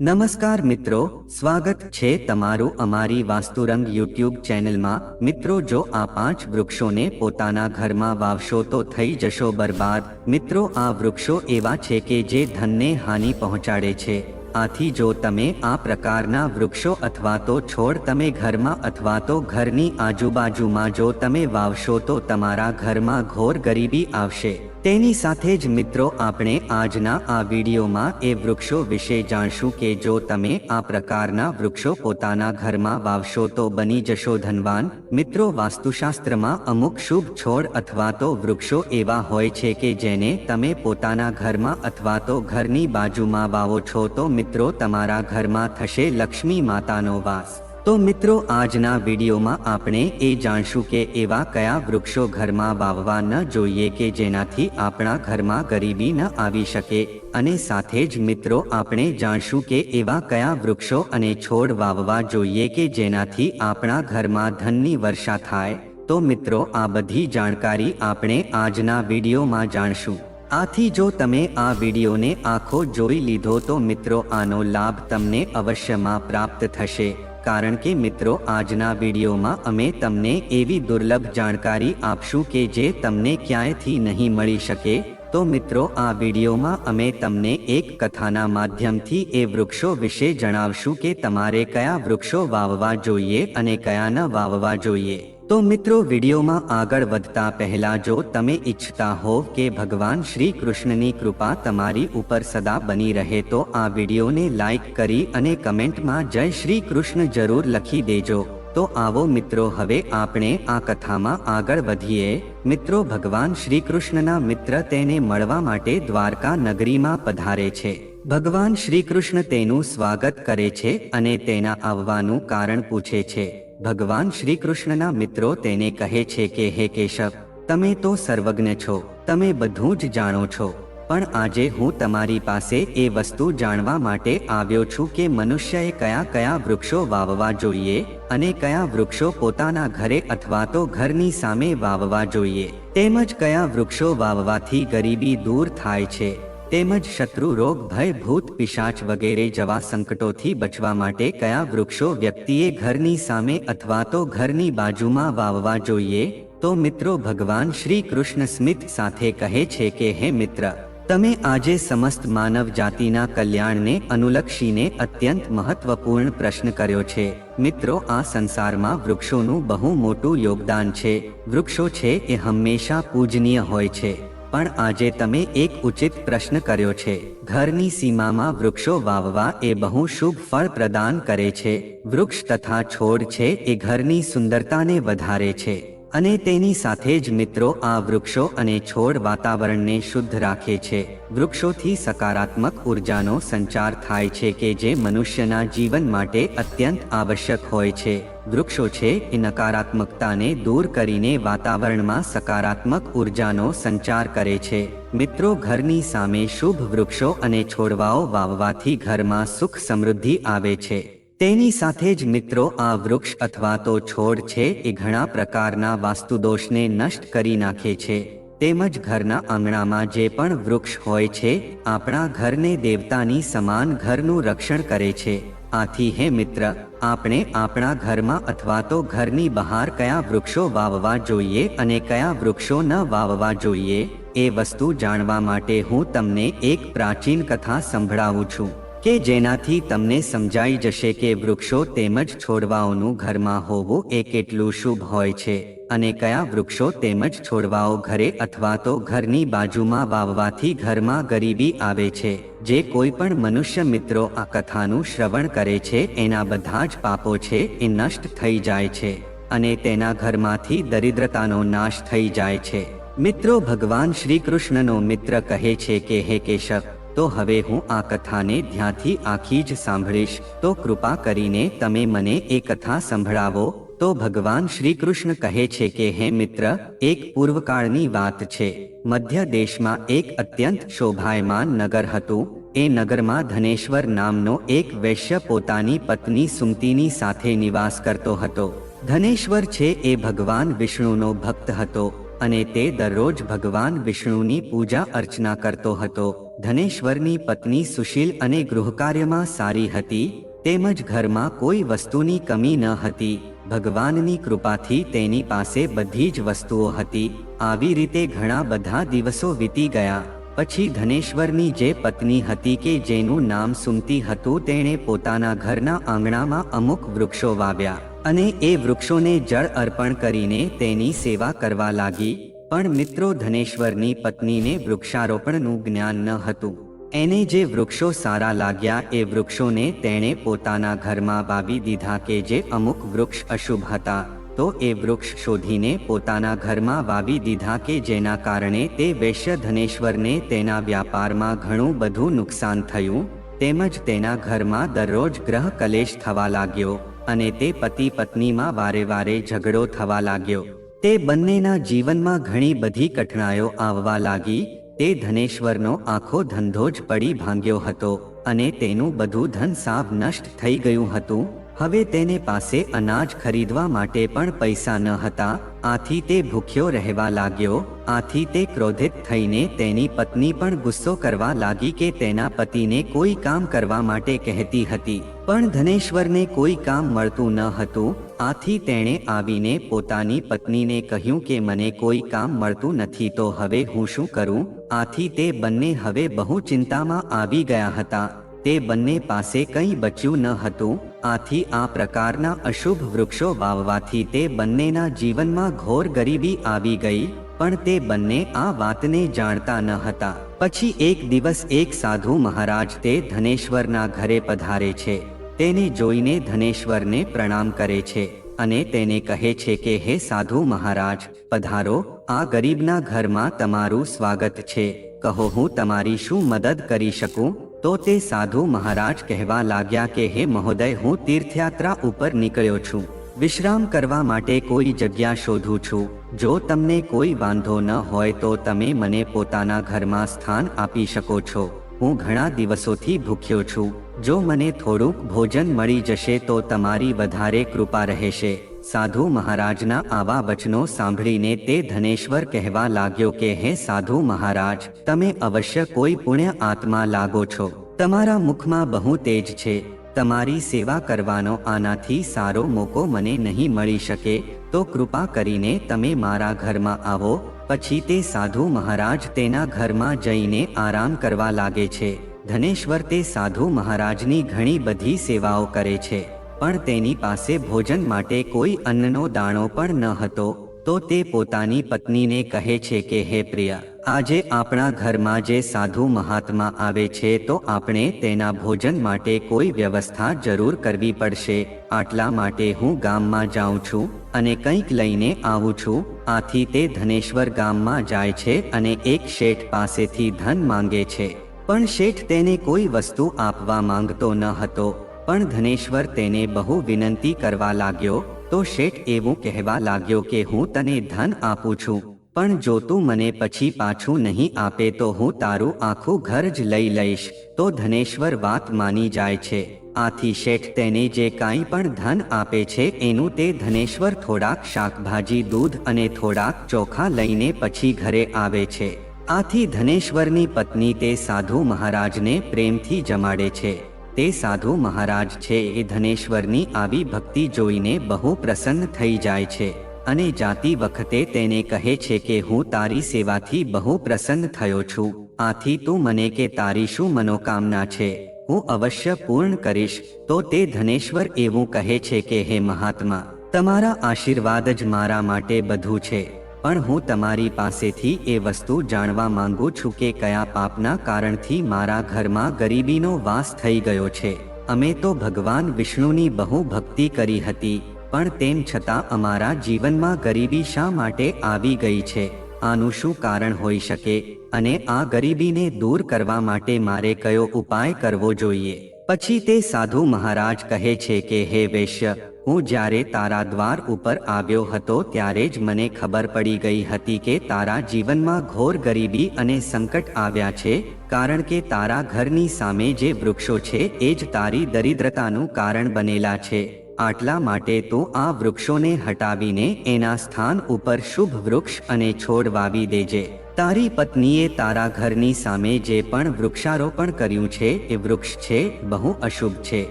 નમસ્કાર મિત્રો, સ્વાગત છે તમારું અમારી વાસ્તુરંગ યુટ્યુબ ચેનલમાં। મિત્રો, જો આ 5 વૃક્ષોને પોતાના ઘરમાં વાવશો તો થઈ જશો બરબાદ। મિત્રો, આ વૃક્ષો એવા છે કે જે ધનને હાનિ પહોંચાડે છે। આથી જો તમે આ પ્રકારના વૃક્ષો અથવા તો છોડ તમે ઘરમાં અથવા તો ઘરની આજુબાજુમાં જો તમે વાવશો તો તમારા ઘરમાં ઘોર ગરીબી આવશે। તેની સાથે જ મિત્રો, આપણે આજના આ વિડીયોમાં એ વૃક્ષો વિશે જાણશું કે જો તમે આ પ્રકારના વૃક્ષો પોતાના ઘરમાં વાવશો તો બની જશો ધનવાન। મિત્રો, વાસ્તુશાસ્ત્રમાં અમુક શુભ છોડ અથવા તો વૃક્ષો એવા હોય છે કે જેને તમે પોતાના ઘરમાં અથવા તો ઘરની બાજુમાં વાવો છો તો મિત્રો તમારા ઘરમાં થશે લક્ષ્મી માતાનો વાસ। તો મિત્રો, આજના વિડીયોમાં આપણે એ જાણશું કે એવા કયા વૃક્ષો ઘરમાં વાવવા ન જોઈએ કે જેનાથી આપણા ઘરમાં ગરીબી ન આવી શકે, અને સાથે જ મિત્રો આપણે જાણશું કે એવા કયા વૃક્ષો અને છોડ વાવવા જોઈએ કે જેનાથી આપણા ઘરમાં ધનની વર્ષા થાય। તો મિત્રો, આ બધી જાણકારી આપણે આજના વિડીયોમાં જાણશું। આથી જો તમે આ વિડીયોને આખો જોઈ લીધો તો મિત્રો આનો લાભ તમને અવશ્યમાં પ્રાપ્ત થશે, કારણ કે મિત્રો આજના વિડીયોમાં અમે તમને એવી દુર્લભ જાણકારી આપશું કે જે તમને ક્યાંયથી નહીં મળી શકે। તો મિત્રો, આ વિડીયોમાં અમે તમને એક કથાના માધ્યમથી એ વૃક્ષો વિશે જણાવશું કે તમારે કયા વૃક્ષો વાવવા જોઈએ અને કયા ન વાવવા જોઈએ। તો મિત્રો, વિડીયોમાં આગળ વધતા પહેલા જો તમે ઈચ્છતા હોવ કે ભગવાન શ્રી કૃષ્ણની કૃપા તમારી ઉપર સદા બની રહે તો આ વિડીયોને લાઈક કરી અને કમેન્ટમાં જય શ્રી કૃષ્ણ જરૂર લખી દેજો। તો આવો મિત્રો, હવે આપણે આ કથામાં આગળ વધીએ। મિત્રો, ભગવાન શ્રી કૃષ્ણના મિત્ર તેને મળવા માટે દ્વારકા નગરીમાં પધારે છે। ભગવાન શ્રી કૃષ્ણ તેનું સ્વાગત કરે છે અને તેના આવવાનું કારણ પૂછે છે। ભગવાન શ્રી કૃષ્ણના મિત્રો તેને કહે છે કે હે કેશવ, તમે તો સર્વજ્ઞ છો, તમે બધું જ જાણો છો, પણ આજે હું તમારી પાસે એ વસ્તુ જાણવા માટે આવ્યો છું કે મનુષ્યએ કયા કયા વૃક્ષો વાવવા જોઈએ અને કયા વૃક્ષો પોતાના ઘરે અથવા તો ઘરની સામે વાવવા જોઈએ, તેમજ કયા વૃક્ષો વાવવાથી ગરીબી દૂર થાય છે, તેમજ શત્રુ રોગ ભય ભૂત પિશાચ વગેરે જેવા સંકટોથી બચવા માટે કયા વૃક્ષો વ્યક્તિએ ઘરની સામે અથવા તો ઘરની બાજુમાં વાવવા જોઈએ। તો મિત્રો, ભગવાન શ્રી કૃષ્ણ સ્મિત સાથે કહે છે કે હે મિત્ર, તમે આજે સમસ્ત માનવ જાતિના કલ્યાણને અનુલક્ષીને અત્યંત મહત્વપૂર્ણ પ્રશ્ન કર્યો છે। મિત્રો, આ સંસારમાં વૃક્ષોનું બહુ મોટું યોગદાન છે। વૃક્ષો છે એ હંમેશા પૂજનીય હોય છે, પણ આજે તમે એક ઉચિત પ્રશ્ન કર્યો છે। ઘરની સીમામાં વૃક્ષો વાવવા એ બહુ શુભ ફળ પ્રદાન કરે છે। વૃક્ષ તથા છોડ છે એ ઘરની સુંદરતાને વધારે છે, અને તેની સાથે જ મિત્રો આ વૃક્ષો અને છોડ વાતાવરણને શુદ્ધ રાખે છે। વૃક્ષોથી સકારાત્મક ઉર્જાનો સંચાર થાય છે કે જે મનુષ્યના જીવન માટે અત્યંત આવશ્યક હોય છે। વૃક્ષો છે એ નકારાત્મકતાને દૂર કરીને વાતાવરણમાં સકારાત્મક ઉર્જાનો સંચાર કરે છે। મિત્રો, ઘરની સામે શુભ વૃક્ષો અને છોડવાઓ વાવવાથી ઘરમાં સુખ સમૃદ્ધિ આવે છે। તેની સાથે જ મિત્રો આ વૃક્ષ અથવા તો છોડ છે એ ઘણા પ્રકારના વાસ્તુદોષને નષ્ટ કરી નાખે છે, તેમજ ઘરના આંગણામાં જે પણ વૃક્ષ હોય છે આપણા ઘરને દેવતાની સમાન ઘરનું રક્ષણ કરે છે। આથી હે મિત્ર, આપણે આપણા ઘરમાં અથવા તો ઘરની બહાર કયા વૃક્ષો વાવવા જોઈએ અને કયા વૃક્ષો ન વાવવા જોઈએ એ વસ્તુ જાણવા માટે હું તમને એક પ્રાચીન કથા સંભળાવું છું કે જેનાથી તમને સમજાઈ જશે કે વૃક્ષો તેમજ છોડવાઓનું ઘરમાં હોવું એ કેટલું શુભ હોય છે અને કયા વૃક્ષો તેમજ છોડવાઓ ઘરે અથવા તો ઘરની બાજુમાં વાવવાથી ઘરમાં ગરીબી આવે છે। જે કોઈ પણ મનુષ્ય મિત્રો આ કથાનું શ્રવણ કરે છે એના બધા જ પાપો છે એ નષ્ટ થઈ જાય છે અને તેના ઘરમાંથી દરિદ્રતાનો નાશ થઈ જાય છે। મિત્રો, ભગવાન શ્રી કૃષ્ણનો મિત્ર કહે છે કે હે કેશવ, તો હવે હું આ કથાને ધ્યાનથી આખી જ સાંભળીશ, તો કૃપા કરીને તમે મને એ કથા સંભળાવો। તો ભગવાન શ્રી કૃષ્ણ કહે છે કે હે મિત્ર, એક પૂર્વકાળની વાત છે। મધ્ય દેશમાં એક અત્યંત શોભાયમાન નગર હતું। એ નગરમાં ધનેશ્વર નામનો એક વૈશ્ય પોતાની પત્ની સુમતીની સાથે નિવાસ કરતો હતો। ધનેશ્વર છે એ ભગવાન વિષ્ણુનો ભક્ત હતો અને તે દરરોજ ભગવાન વિષ્ણુની પૂજા અર્ચના કરતો હતો। ધનેશ્વરની પત્ની સુશીલ અને ગૃહકાર્યમાં સારી હતી, તેમજ ઘરમાં કોઈ વસ્તુની કમી ન હતી. ભગવાનની કૃપાથી તેની પાસે બધી જ વસ્તુઓ હતી. આવી રીતે ઘણા બધા દિવસો વીતી ગયા. પછી ધનેશ્વરની જે પત્ની હતી કે જેનું નામ સુમતી હતું, તેણે પોતાના ઘરના આંગણામાં અમુક વૃક્ષો વાવ્યા અને એ વૃક્ષોને જળ અર્પણ કરીને તેની સેવા કરવા લાગી. પણ મિત્રો, ધનેશ્વરની પત્નીને વૃક્ષારોપણનું જ્ઞાન ન હતું. એને જે વૃક્ષો સારા લાગ્યા એ વૃક્ષોને તેણે પોતાના ઘરમાં વાવી દીધા કે જે અમુક વૃક્ષ અશુભ હતા તો એ વૃક્ષ શોધીને પોતાના ઘરમાં વાવી દીધા કે જેના કારણે તે વૈશ્ય ધનેશ્વરને તેના વ્યાપારમાં ઘણું બધું નુકસાન થયું. તેમજ તેના ઘરમાં દરરોજ ગ્રહ કલેશ થવા લાગ્યો અને તે પતિ પત્નીમાં વારે વારે ઝઘડો થવા લાગ્યો. તે બંનેના જીવનમાં ઘણી બધી કઠણાઈઓ આવવા લાગી. તે ધનેશ્વરનો આખો ધંધો જ પડી ભાંગ્યો હતો અને તેનું બધું ધન સાવ નષ્ટ થઈ ગયું હતું. હવે તેને પાસે અનાજ ખરીદવા માટે પણ પૈસા ન હતા. આથી તે ભૂખ્યો રહેવા લાગ્યો. આથી તે ક્રોધિત થઈને તેની પત્ની પણ ગુસ્સો કરવા લાગી કે તેના પતિને કોઈ કામ કરવા માટે કહેતી હતી, પણ ધનેશ્વરને કોઈ કામ મળતું ન હતું. આથી તેણે આવીને પોતાની પત્નીને કહ્યું કે મને કોઈ કામ મળતું નથી તો હવે હું શું કરું. આથી તે બંને હવે બહુ ચિંતામાં આવી ગયા હતા. તે બંને પાસે કંઈ બચ્યું ન હતું. આથી આ પ્રકારના અશુભ વૃક્ષો વાવવાથી તે બંનેના જીવનમાં ઘોર ગરીબી આવી ગઈ. પણ તે બંને આ વાતને જાણતા ન હતા. પછી એક દિવસ એક સાધુ મહારાજ તે ધનેશ્વરના ઘરે પધારે છે. તેને જોઈને ધનેશ્વરને પ્રણામ કરે છે અને તેને કહે છે કે હે સાધુ મહારાજ, પધારો. આ ગરીબના ઘરમાં તમારું સ્વાગત છે. કહો, હું તમારી શું મદદ કરી શકું. તો તે સાધુ મહારાજ કહેવા લાગ્યા કે હે મહોદય, હું તીર્થયાત્રા ઉપર નીકળ્યો છું. વિશ્રામ કરવા માટે કોઈ જગ્યા શોધું છું. જો તમને કોઈ વાંધો ન હોય તો તમે મને પોતાના ઘરમાં સ્થાન આપી શકો છો. હું ઘણા દિવસોથી ભૂખ્યો છું. જો મને થોડુંક ભોજન મળી જશે તો તમારી વધારે કૃપા રહેશે. સાધુ મહારાજના આવા વચનો સાંભળીને તે ધનેશ્વર કહેવા લાગ્યો કે હે સાધુ મહારાજ, તમે અવશ્ય કોઈ પુણ્ય આત્મા લાગો છો. તમારા મુખમાં બહુ તેજ છે. તમારી સેવા કરવાનો આનાથી સારો મોકો મને નહીં મળી શકે. તો કૃપા કરીને તમે મારા ઘરમાં આવો. પછી તે સાધુ મહારાજ તેના ઘરમાં જઈને આરામ કરવા લાગે છે. ધનેશ્વર તે સાધુ મહારાજની ઘણી બધી સેવાઓ કરે છે, પણ તેની પાસે ભોજન માટે કોઈ અન્નનો દાણો પણ ન હતો. તો તે પોતાની પત્નીને કહે છે કે હે પ્રિય, આજે આપણા ઘરમાં જે સાધુ મહાત્મા આવે છે તો આપણે તેના ભોજન માટે કોઈ વ્યવસ્થા જરૂર કરવી પડશે. આટલા માટે હું ગામમાં જાઉં છું અને કંઈક લઈને આવું છું. આથી તે ધનેશ્વર ગામમાં જાય છે અને એક શેઠ પાસેથી ધન માંગે છે. પણ શેઠ તેને કોઈ વસ્તુ આપવા માંગતો ન હતો. પણ ધનેશ્વર તેને બહુ વિનંતી કરવા લાગ્યો. તો શેઠ એવું કહેવા લાગ્યો કે હું તને ધન આપું છું, પણ જો તું મને પછી પાછું નહીં આપે તો હું તારું આખું ઘર જ લઈ લઈશ. તો ધનેશ્વર વાત માની જાય છે. આથી શેઠ તેને જે કાંઈ પણ ધન આપે છે એનું તે ધનેશ્વર થોડાક શાકભાજી, દૂધ અને થોડાક ચોખા લઈને પછી ઘરે આવે છે. આથી ધનેશ્વરની પત્ની તે સાધુ મહારાજને પ્રેમથી જમાડે છે. તે સાધુ મહારાજ છે એ ધનેશ્વરની આવી ભક્તિ જોઈને બહુ પ્રસન્ન થઈ જાય છે અને જાતી વખતે તેને કહે છે કે હું તારી સેવાથી બહુ પ્રસન્ન થયો છું. આથી તું મને કે તારી શું મનોકામના છે, હું અવશ્ય પૂર્ણ કરીશ. તો તે ધનેશ્વર એવું કહે છે કે હે મહાત્મા, તમારા આશીર્વાદ જ મારા માટે બધું છે. પણ હું તમારી પાસેથી એ વસ્તુ જાણવા માંગુ છું કે કયા પાપના કારણથી મારા ઘરમાં ગરીબીનો વાસ થઈ ગયો છે. અમે તો ભગવાન વિષ્ણુની બહુ ભક્તિ કરી હતી, પણ તેમ છતાં અમારા જીવનમાં ગરીબી શા માટે આવી ગઈ છે? આનું શું કારણ હોઈ શકે અને આ ગરીબીને દૂર કરવા માટે મારે કયો ઉપાય કરવો જોઈએ? પછી તે સાધુ મહારાજ કહે છે કે હે વૈશ્ય, હું જ્યારે તારા દ્વાર ઉપર આવ્યો હતો ત્યારે જ મને ખબર પડી ગઈ હતી કે તારા જીવનમાં ઘોર ગરીબી અને સંકટ આવ્યા છે, કારણ કે તારા ઘરની સામે જે વૃક્ષો છે એ જ તારી દરિદ્રતાનું કારણ બનેલા છે. આટલા માટે તું આ વૃક્ષોને હટાવીને એના સ્થાન ઉપર શુભ વૃક્ષ અને છોડ વાવી દેજે. તારી પત્નીએ તારા ઘરની સામે જે પણ વૃક્ષારોપણ કર્યું છે એ વૃક્ષ છે બહુ અશુભ છે,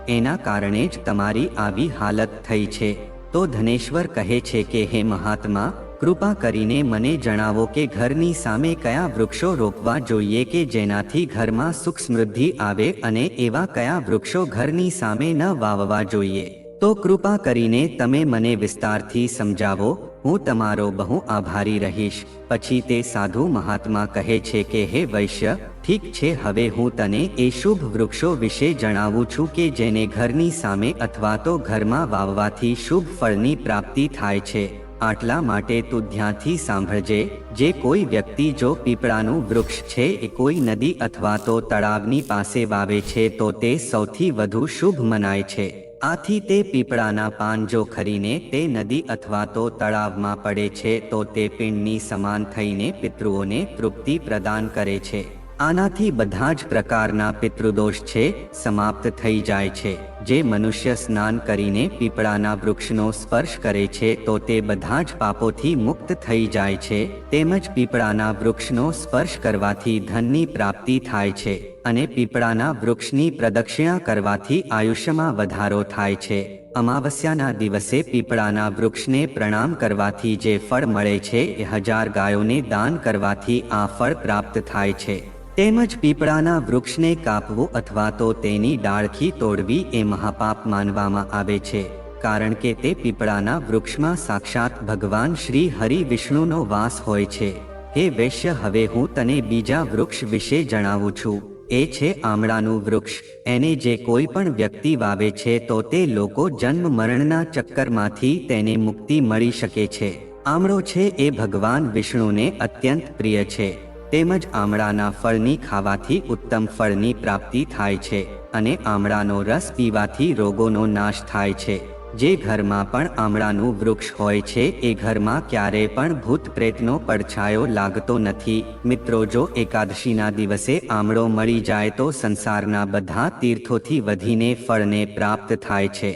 એના કારણે જ તમારી આવી હાલત થઈ છે. તો ધનેશ્વર કહે છે કે હે મહાત્મા, કૃપા કરીને મને જણાવો કે ઘરની સામે કયા વૃક્ષો રોપવા જોઈએ કે જેનાથી ઘરમાં સુખ સમૃદ્ધિ આવે અને એવા કયા વૃક્ષો ઘરની સામે ન વાવવા જોઈએ. તો કૃપા કરીને તમે મને વિસ્તારથી સમજાવો, હું તમારો બહુ આભારી રહીશ. પછી તે સાધુ મહાત્મા કહે છે કે હે વૈશ્ય, ઠીક છે, હવે હું તને એ શુભ વૃક્ષો વિશે જણાવું છું કે જેને ઘરની સામે અથવા તો ઘરમાં વાવવાથી શુભ ફળની પ્રાપ્તિ થાય છે. આટલા માટે તું ધ્યાનથી સાંભળજે. જે કોઈ વ્યક્તિ જો પીપળાનું વૃક્ષ છે એ કોઈ નદી અથવા તો તળાવની પાસે વાવે છે તો તે સૌથી વધુ શુભ મનાય છે. આથી તે પીપળાના પાન જો ખરીને તે નદી અથવા તો તળાવમાં પડે છે તો તે પિંડની સમાન થઈને પિતૃઓને તૃપ્તિ પ્રદાન કરે છે. આનાથી બધા જ પ્રકારના પિતૃદોષ છે સમાપ્ત થઈ જાય છે. જે મનુષ્ય સ્નાન કરીને પીપળાના વૃક્ષનો સ્પર્શ કરે છે તો તે બધા જ પાપોથી મુક્ત થઈ જાય છે. તેમજ પીપળાના વૃક્ષનો સ્પર્શ કરવાથી ધનની પ્રાપ્તિ થાય છે અને પીપળાના વૃક્ષની પ્રદક્ષિણા કરવાથી આયુષ્યમાં વધારો થાય છે. અમાવસ્યાના દિવસે પીપળાના વૃક્ષને પ્રણામ કરવાથી જે ફળ મળે છે એ 1000 ગાયોને દાન કરવાથી આ ફળ પ્રાપ્ત થાય છે. તેમજ પીપળાના વૃક્ષને કાપવું અથવા તો તેની ડાળખી તોડવી એ મહાપાપ માનવામાં આવે છે, કારણ કે તે પીપળાના વૃક્ષમાં સાક્ષાત ભગવાન શ્રી હરિ વિષ્ણુનો વાસ હોય છે. હે વૈશ્ય, હવે હું તને બીજા વૃક્ષ વિશે જણાવું છું. એ છે આમળાનું વૃક્ષ. એને જે કોઈ પણ વ્યક્તિ વાવે છે તો તે લોકો જન્મ મરણના ચક્કરમાંથી તેને મુક્તિ મળી શકે છે. આમળો છે એ ભગવાન વિષ્ણુને અત્યંત પ્રિય છે. તેમજ આમળાના ફળની ખાવાથી ઉત્તમ ફળની પ્રાપ્તિ થાય છે અને આમળાનો રસ પીવાથી રોગોનો નાશ થાય છે. જે ઘરમાં પણ આમળાનું વૃક્ષ હોય છે એ ઘરમાં ક્યારેય પણ ભૂત પ્રેતનો પડછાયો લાગતો નથી. મિત્રો, જો એકાદશીના દિવસે આમળો મળી જાય તો સંસારના બધા તીર્થોથી વધીને ફળને પ્રાપ્ત થાય છે.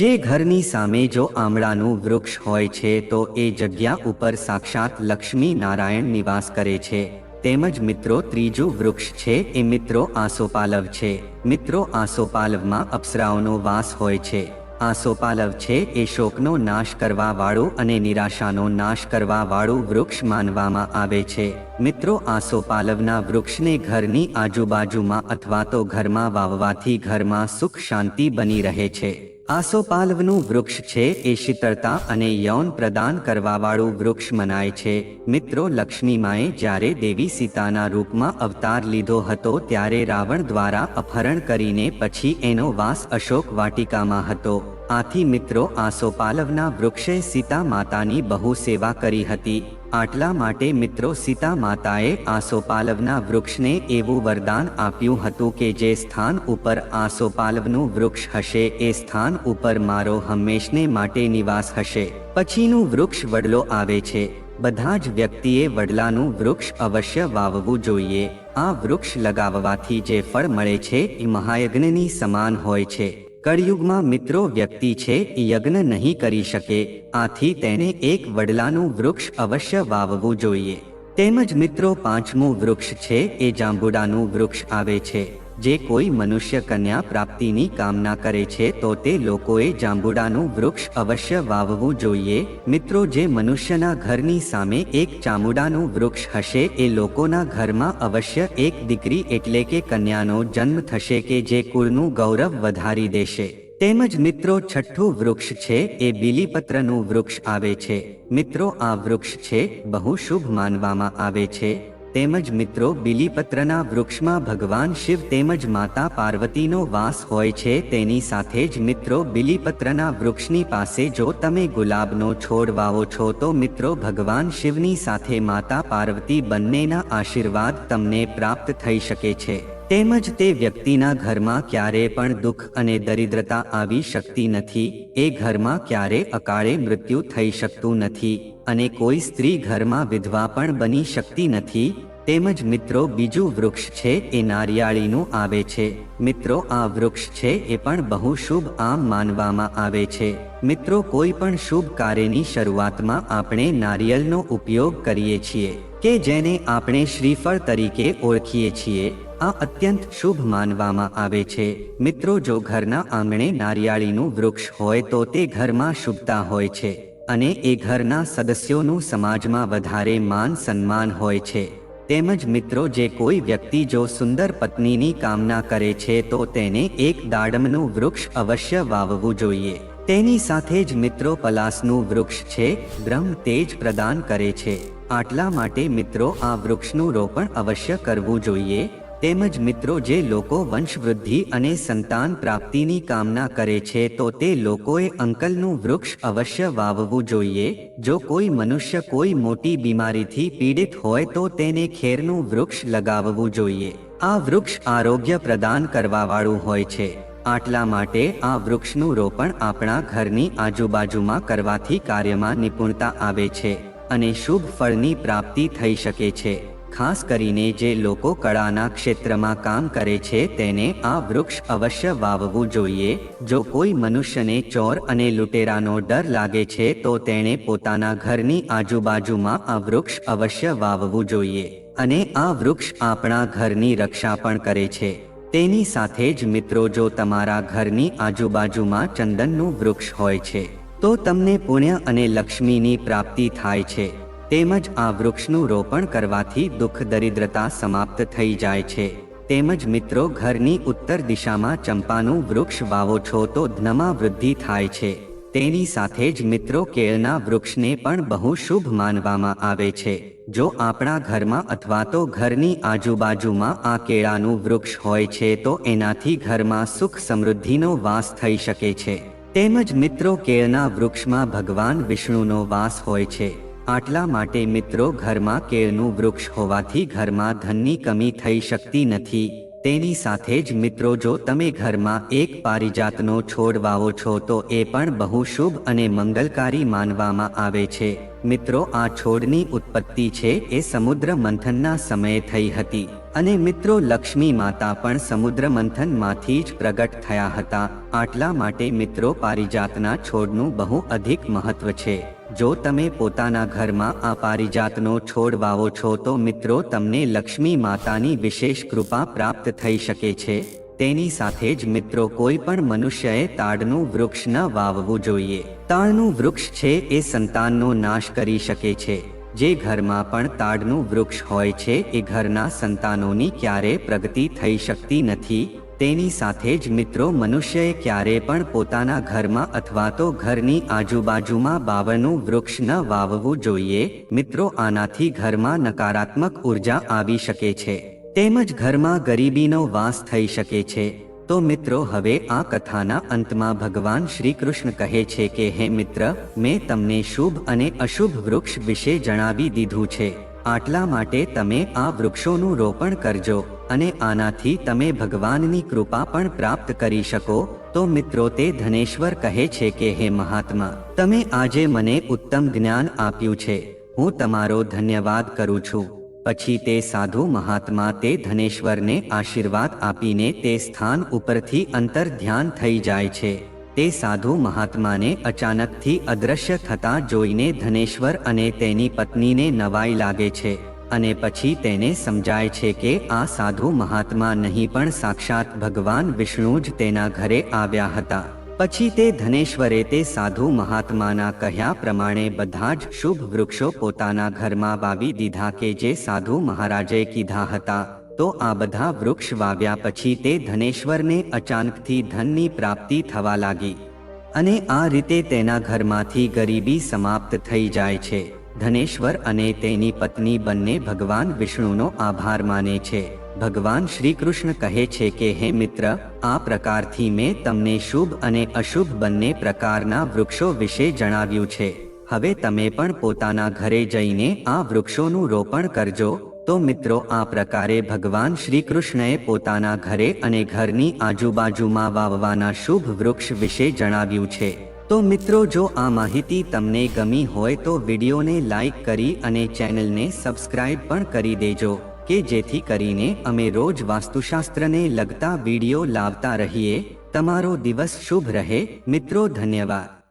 જે ઘરની સામે જો આમળાનું વૃક્ષ હોય છે તો એ જગ્યા ઉપર સાક્ષાત લક્ષ્મી નારાયણ નિવાસ કરે છે. તેમજ મિત્રો, ત્રીજું વૃક્ષ છે એ મિત્રો આસોપાલવ છે. મિત્રો, આસોપાલવમાં અપ્સરાઓનો વાસ હોય છે. આસોપાલવ છે એ શોકનો નાશ કરવા વાળું અને નિરાશાનો નાશ કરવા વાળું વૃક્ષ માનવામાં આવે છે. મિત્રો, આસોપાલવના વૃક્ષને ઘરની આજુબાજુમાં અથવા તો ઘરમાં વાવવાથી ઘરમાં સુખ શાંતિ બની રહે છે. આસોપાલવનું વૃક્ષ છે એ શીતળતા અને યૌન પ્રદાન કરવાવાળું વૃક્ષ મનાય છે. મિત્રો, લક્ષ્મી માએ જ્યારે દેવી સીતાના રૂપમાં અવતાર લીધો હતો ત્યારે રાવણ દ્વારા અપહરણ કરીને પછી એનો વાસ અશોક વાટિકામાં હતો. આથી મિત્રો, આસોપાલવના વૃક્ષે સીતા માતાની બહુ સેવા કરી હતી. આટલા માટે મિત્રો, સીતા માતાએ આસોપાલવના વૃક્ષને એવું વરદાન આપ્યું હતું કે જે સ્થાન ઉપર આસોપાલવનું વૃક્ષ હશે એ સ્થાન ઉપર મારો હંમેશને માટે નિવાસ હશે. પછીનું વૃક્ષ વડલો આવે છે. બધા જ વ્યક્તિએ વડલાનું વૃક્ષ અવશ્ય વાવવું જોઈએ. આ વૃક્ષ લગાવવાથી જે ફળ મળે છે એ મહાયજ્ઞની સમાન હોય છે. કળિયુગમાં મિત્રો, વ્યક્તિ છે એ યજ્ઞ નહીં કરી શકે, આથી તેને એક વડલાનું વૃક્ષ અવશ્ય વાવવું જોઈએ. તેમજ મિત્રો, પાંચમું વૃક્ષ છે એ જાંબુડાનું વૃક્ષ આવે છે. જે કોઈ મનુષ્ય કન્યા પ્રાપ્તિની કામના કરે છે તો તે લોકોએ જાંબુડાનું વૃક્ષ અવશ્ય વાવવું જોઈએ. મિત્રો, જે મનુષ્યના ઘરની સામે એક ચામુડાનું વૃક્ષ હશે એ લોકોના ઘરમાં અવશ્ય એક દીકરી એટલે કે કન્યાનો જન્મ થશે કે જે કુળનું ગૌરવ વધારી દેશે. તેમજ મિત્રો, છઠ્ઠું વૃક્ષ છે એ બીલીપત્રનું વૃક્ષ આવે છે. મિત્રો, આ વૃક્ષ છે બહુ શુભ માનવામાં આવે છે. તેમજ મિત્રો, બીલીપત્રના વૃક્ષમાં ભગવાન શિવ તેમજ માતા પાર્વતીનો વાસ હોય છે. તેની સાથે જ મિત્રો, બીલીપત્રના વૃક્ષની પાસે જો તમે ગુલાબનો છોડ વાવો છો તો મિત્રો, ભગવાન શિવની સાથે માતા પાર્વતી બંનેના આશીર્વાદ તમને પ્રાપ્ત થઈ શકે છે. તેમજ તે વ્યક્તિના ઘરમાં ક્યારે પણ દુઃખ અને દરિદ્રતા આવી શકતી નથી. એ ઘરમાં ક્યારે અકાળે મૃત્યુ થઈ શકતું નથી અને કોઈ સ્ત્રી ઘરમાં વિધવા પણ બની શકતી નથી. તેમજ મિત્રો બીજું વૃક્ષ છે એ નારિયાળીનું આવે છે। મિત્રો આ વૃક્ષ છે એ પણ બહુ શુભ આમ માનવામાં આવે છે। મિત્રો કોઈ પણ શુભ કાર્યની શરૂઆતમાં આપણે નારિયેળનો ઉપયોગ કરીએ છીએ કે જેને આપણે શ્રીફળ તરીકે ઓળખીએ છીએ। આ અત્યંત શુભ માનવામાં આવે છે। મિત્રો જો ઘરના આંગણે નારિયાળીનું વૃક્ષ હોય તો તે ઘરમાં શુભતા હોય છે અને એ ઘરના સદસ્યોનું સમાજમાં વધારે માન સન્માન હોય છે। તેમજ મિત્રો જે કોઈ વ્યક્તિ જો સુંદર પત્નીની કામના કરે છે તો તેને એક દાડમનું વૃક્ષ અવશ્ય વાવવું જોઈએ। તેની સાથે જ મિત્રો પલાસનું વૃક્ષ છે બ્રહ્મ તેજ પ્રદાન કરે છે, આટલા માટે મિત્રો આ વૃક્ષનું રોપણ અવશ્ય કરવું જોઈએ। તેમજ મિત્રો જે લોકો વંશવૃદ્ધિ અને સંતાન પ્રાપ્તિની કામના કરે છે તો તે લોકોએ અંકલનું વૃક્ષ અવશ્ય વાવવું જોઈએ। જો કોઈ મનુષ્ય કોઈ મોટી બીમારીથી પીડિત હોય તો તેને ખેરનું વૃક્ષ લગાવવું જોઈએ। આ વૃક્ષ આરોગ્ય પ્રદાન કરવાવાળું હોય છે, આટલા માટે આ વૃક્ષનું રોપણ આપણા ઘરની આજુબાજુમાં કરવાથી કાર્યમાં નિપુણતા આવે છે અને શુભ ફળની પ્રાપ્તિ થઈ શકે છે। ખાસ કરીને જે લોકો કળાના ક્ષેત્રમાં કામ કરે છે તેને આ વૃક્ષ અવશ્ય વાવવું જોઈએ। જો કોઈ મનુષ્યને ચોર અને લૂંટેરાનો ડર લાગે છે તો તેણે પોતાના ઘરની આજુબાજુમાં આ વૃક્ષ અવશ્ય વાવવું જોઈએ અને આ વૃક્ષ આપણા ઘરની રક્ષા પણ કરે છે। તેની સાથે જ મિત્રો જો તમારા ઘરની આજુબાજુમાં ચંદનનું વૃક્ષ હોય છે તો તમને પુણ્ય અને લક્ષ્મીની પ્રાપ્તિ થાય છે। તેમજ આ વૃક્ષનું રોપણ કરવાથી દુઃખ દરિદ્રતા સમાપ્ત થઈ જાય છે। તેમજ મિત્રો ઘરની ઉત્તર દિશામાં ચંપાનું વૃક્ષ વાવો છો તો ધનમાં વૃદ્ધિ થાય છે। તેની સાથે જ મિત્રો કેળના વૃક્ષને પણ બહુ શુભ માનવામાં આવે છે। જો આપણા ઘરમાં અથવા તો ઘરની આજુબાજુમાં આ કેળાનું વૃક્ષ હોય છે તો એનાથી ઘરમાં સુખ સમૃદ્ધિનો વાસ થઈ શકે છે। તેમજ મિત્રો કેળના વૃક્ષમાં ભગવાન વિષ્ણુનો વાસ હોય છે, આટલા માટે મિત્રો ઘરમાં કેળનું વૃક્ષ હોવાથી ઘરમાં ધનની કમી થઈ શકતી નથી। તેની સાથે જ મિત્રો જો તમે ઘરમાં એક પારિજાતનો છોડ વાવો છો તો એ પણ બહુ શુભ અને મંગલકારી માનવામાં આવે છે। મિત્રો આ છોડની ઉત્પત્તિ છે એ સમુદ્ર મંથનના સમયે થઈ હતી અને મિત્રો લક્ષ્મી માતા પણ સમુદ્ર મંથનમાંથી જ પ્રગટ થયા હતા, આટલા માટે મિત્રો પારિજાતના છોડનું બહુ અધિક મહત્વ છે। જો તમે પોતાના ઘરમાં આ પારિજાતનો છોડ વાવો છો તો મિત્રો તમને લક્ષ્મી માતાની વિશેષ કૃપા પ્રાપ્ત થઈ શકે છે। તેની સાથે જ મિત્રો કોઈ પણ મનુષ્યએ તાડનું વૃક્ષ ન વાવવું જોઈએ। તાડનું વૃક્ષ છે એ સંતાનનો નાશ કરી શકે છે। જે ઘરમાં પણ તાડનું વૃક્ષ હોય છે એ ઘરના સંતાનોની ક્યારે પ્રગતિ થઈ શકતી નથી। તેની સાથે જ મિત્રો મનુષ્યએ ક્યારે પણ પોતાના ઘરમાં અથવા તો ઘરની આજુબાજુમાં બાવળનું વૃક્ષ ન વાવવું જોઈએ। મિત્રો આનાથી ઘરમાં નકારાત્મક ઉર્જા આવી શકે છે તેમજ ઘરમાં ગરીબીનો વાસ થઈ શકે છે। તો મિત્રો હવે આ કથાના અંતમાં ભગવાન શ્રી કૃષ્ણ કહે છે કે હે મિત્ર, મેં તમને શુભ અને અશુભ વૃક્ષ વિશે જણાવી દીધું છે, આટલા માટે તમે આ વૃક્ષોનું રોપણ કરજો અને આનાથી તમે ભગવાનની કૃપા પણ પ્રાપ્ત કરી શકો। તો મિત્રો તે ધનેશ્વર કહે છે કે હે મહાત્મા, તમે આજે મને ઉત્તમ જ્ઞાન આપ્યું છે, હું તમારો ધન્યવાદ કરું છું। પછી તે સાધુ મહાત્મા તે ધનેશ્વરને આશીર્વાદ આપીને તે સ્થાન ઉપરથી અંતર ધ્યાન થઈ જાય છે। તે સાધુ મહાત્માને અચાનકથી અદૃશ્ય થતા જોઈને ધનેશ્વર અને તેની પત્નીને નવાઈ લાગે છે અને પછી તેને સમજાય છે કે આ સાધુ મહાત્મા નહીં પણ સાક્ષાત ભગવાન વિષ્ણુ જ તેના ઘરે આવ્યા હતા। પછી તે ધનેશ્વરે તે સાધુ મહાત્માના કહ્યા પ્રમાણે બધા જ શુભ વૃક્ષો પોતાના ઘરમાં વાવી દીધા કે જે સાધુ મહારાજે કીધા હતા। તો આ બધા વૃક્ષ વાવ્યા પછી તે ધનેશ્વરને અચાનકથી ધનની પ્રાપ્તિ થવા લાગી અને આ રીતે તેના ઘરમાંથી ગરીબી સમાપ્ત થઈ જાય છે। ધનેશ્વર અને તેની પત્ની બંને ભગવાન વિષ્ણુનો આભાર માને છે। ભગવાન શ્રી કૃષ્ણ કહે છે કે હે મિત્ર, આ પ્રકારથી મેં તમને શુભ અને અશુભ બંને પ્રકારના વૃક્ષો વિશે જણાવ્યું છે। હવે તમે પણ પોતાના ઘરે જઈને આ વૃક્ષોનું રોપણ કરજો। તો મિત્રો આ પ્રકારે ભગવાન શ્રી કૃષ્ણએ પોતાના ઘરે અને ઘરની આજુબાજુમાં વાવવાના શુભ વૃક્ષ વિશે જણાવ્યું છે। તો મિત્રો જો આ માહિતી તમને ગમી હોય તો વિડીયોને લાઈક કરી અને ચેનલને સબસ્ક્રાઇબ પણ કરી દેજો। કે જેથી કરીને અમે રોજ વાસ્તુશાસ્ત્રને લગતા વિડીયો લાવતા રહીએ. તમારો દિવસ શુભ રહે મિત્રો. ધન્યવાદ.